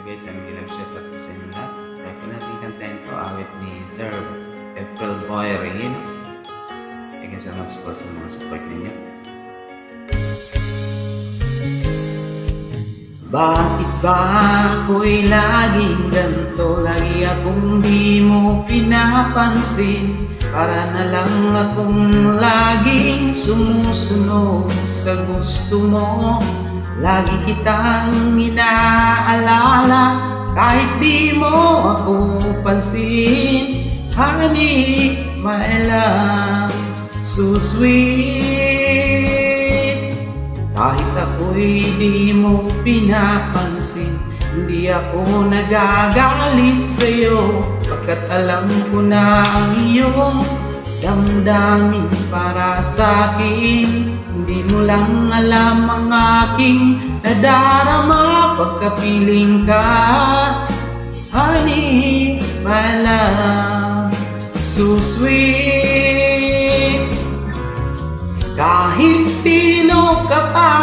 guys, I'm Gilab Shout out po sa inyo lahat. Kaya po natin kantahin po awit ni Sir April Boy Regino. Thank you so much po sa mga support ninyo. Bakit ba ako'y laging ganito? Lagi akong di mo pinapansin. Para na lang akong laging sumusunod sa gusto mo. Lagi kitang inaalala kahit di mo ako pansin. Honey, my love, so sweet. Kahit ako'y di mo pinapansin, hindi ako nagagalit sa'yo, pagkat alam ko na ang iyong damdamin para sa'kin. Hindi mo lang alam ang aking nadarama pagkapiling ka. Honey, my love, so sweet. Kahit sino ka pa,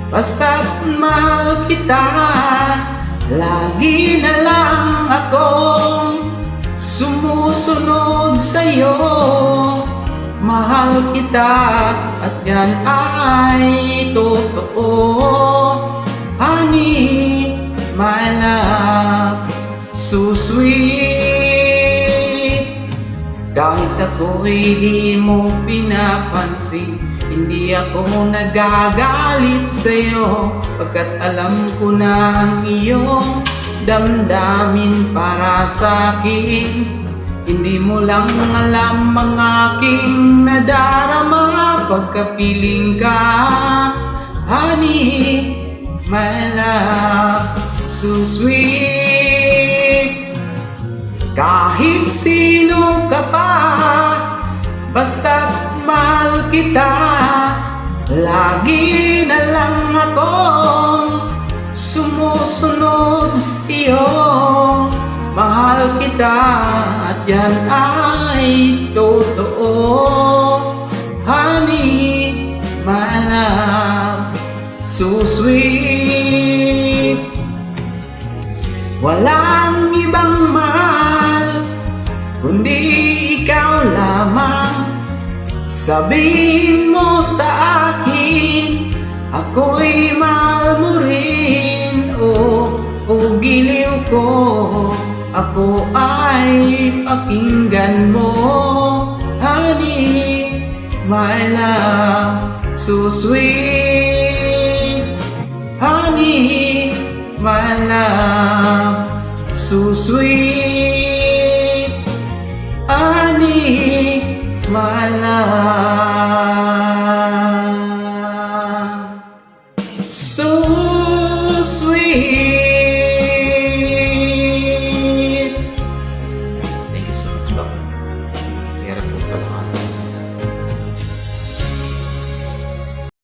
basta't mahal kita, lagi na lang akong sumusunod sa'yo. Mahal kita at yan ay totoo. Honey, my love, so sweet. Kahit ako'y di mo pinapansin, hindi ako nagagalit sa'yo, pagkat alam ko na ang iyong damdamin para sa'kin. Hindi mo lang alam ang aking nadarama pagkapiling ka. Honey, my love, so sweet. Kahit sino ka pa, basta't mahal kita, lagi na lang akong sumusunod sa iyo. Mahal kita at yan ay totoo. Honey, my love, so sweet. Walang ibang mahal kundi ikaw lamang. Sabihin mo sa akin, ako'y mahal mo rin. O giliw ko, ako ay pakinggan mo. Honey, my love, so sweet. Honey, my love, so sweet. Honey, my love, so sweet.